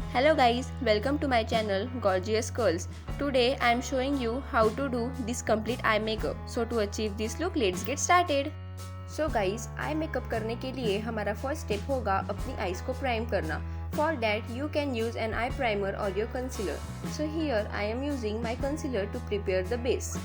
Hello guys, welcome to my channel Gorgeous Curls. Today I am showing you how to do this complete eye makeup. So to achieve this look, let's get started. So guys, eye makeup करने के लिए हमारा first step होगा अपनी eyes को prime करना. For that you can use an eye primer or your concealer. So here I am using my concealer to prepare the base.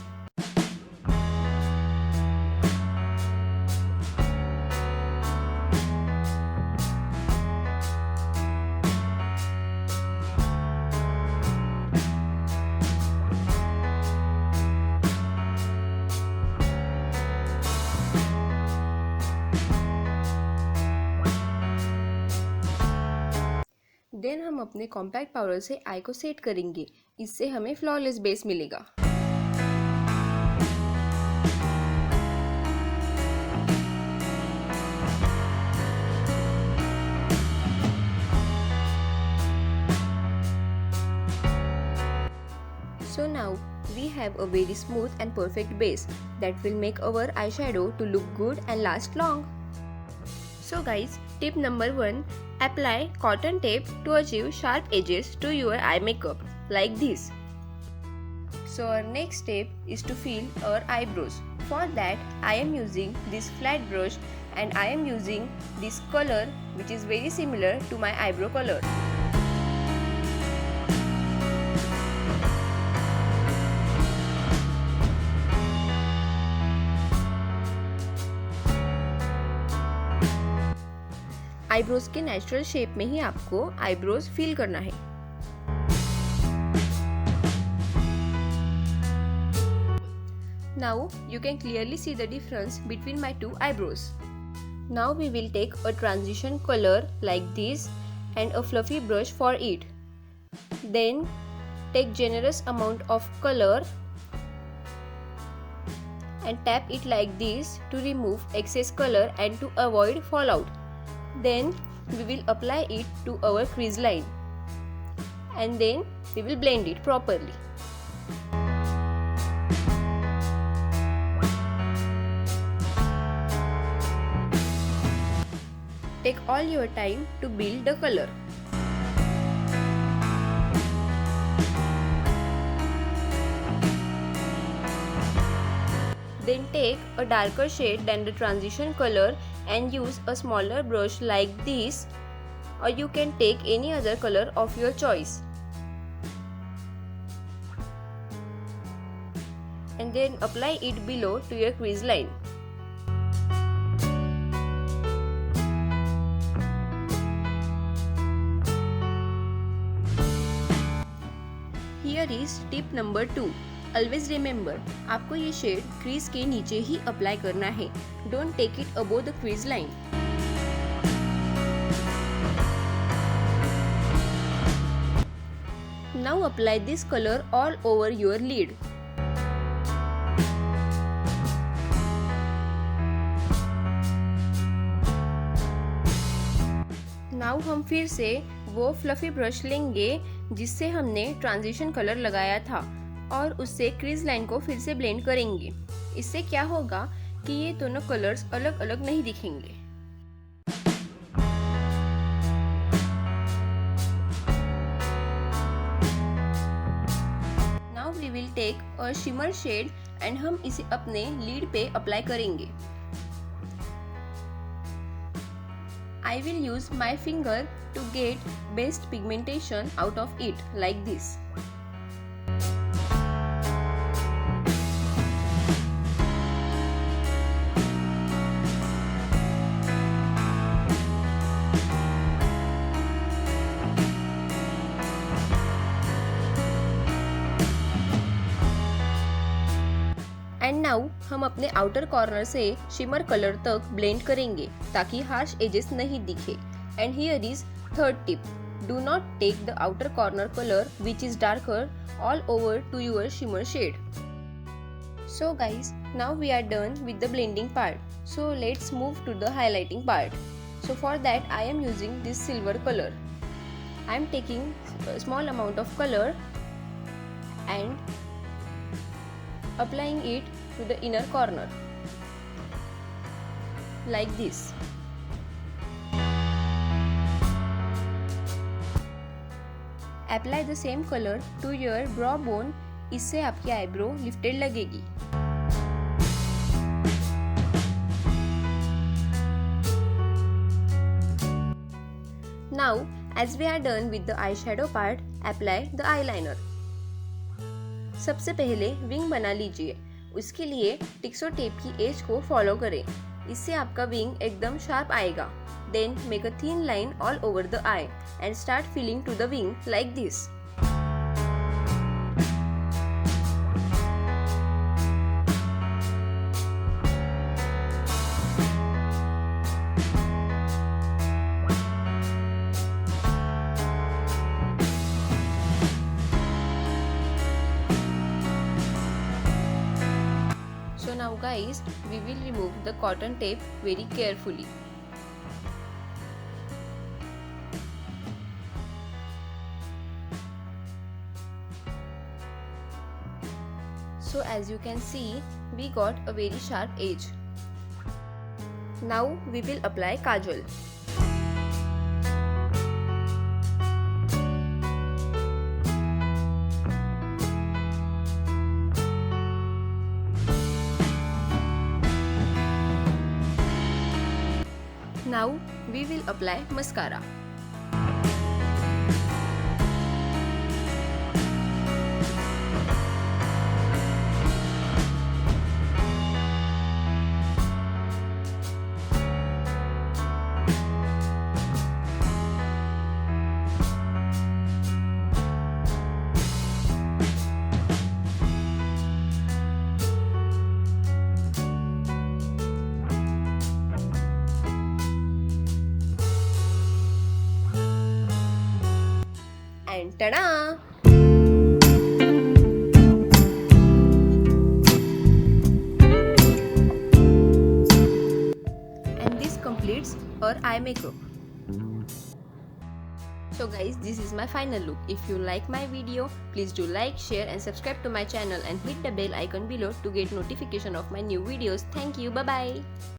Then हम अपने कॉम्पैक्ट पाउडर से आई को सेट करेंगे. इससे हमें फ्लॉलेस बेस मिलेगा. So now we have a very smooth and perfect base that will make our eyeshadow to look good and last long. So guys, tip number 1, apply cotton tape to achieve sharp edges to your eye makeup like this. So our next step is to fill our eyebrows. For that I am using this flat brush and I am using this color which is very similar to my eyebrow color. Eyebrows के natural shape में ही आपको eyebrows fill करना है. Now you can clearly see the difference between my two eyebrows. Now we will take a transition color like this and a fluffy brush for it. Then take generous amount of color and tap it like this to remove excess color and to avoid fallout. Then we will apply it to our crease line and then we will blend it properly. Take all your time to build the color. Then take a darker shade than the transition color and use a smaller brush like this, or you can take any other color of your choice. And then apply it below to your crease line. Here is tip number 2. Always remember, आपको ये shade crease के नीचे ही apply करना है. Don't take it above the crease line. Now apply this color all over your lid. Now हम फिर से वो फ्लफी ब्रश लेंगे जिससे हमने ट्रांजिशन कलर लगाया था और उससे क्रीज लाइन को फिर से ब्लेंड करेंगे. इससे क्या होगा कि ये दोनों कलर्स अलग अलग नहीं दिखेंगे. Now we will take a shimmer shade and हम इसे अपने लीड पे अप्लाई करेंगे. I will use my finger to get best pigmentation out of it like this. And now हम अपने आउटर कॉर्नर से शिमर कलर तक ब्लेंड करेंगे ताकि हार्श एजेस नहीं दिखे. And here is third tip. Do not take the outer corner colour which is darker all over to your shimmer shade. So guys, now we are done with the blending part. So let's move to the highlighting part. So for that I am using this silver colour. I am taking small amount of colour and applying it to the inner corner like this. Apply the same colour to your brow bone, इससे आपकी eyebrow lifted लगेगी। Now, as we are done with the eyeshadow part, apply the eyeliner. सबसे पहले wing बना लीजिए। उसके लिए टिक्सो tape की एज को फॉलो करें, इससे आपका विंग एकदम शार्प आएगा। Then make a thin line all over the eye and start filling to the wing like this. So now guys, we will remove the cotton tape very carefully. So as you can see, we got a very sharp edge. Now we will apply kajal. Now we will apply mascara. And ta-da! And this completes our eye makeup. So guys, this is my final look. If you like my video, please do like, share and subscribe to my channel and hit the bell icon below to get notification of my new videos. Thank you. Bye bye.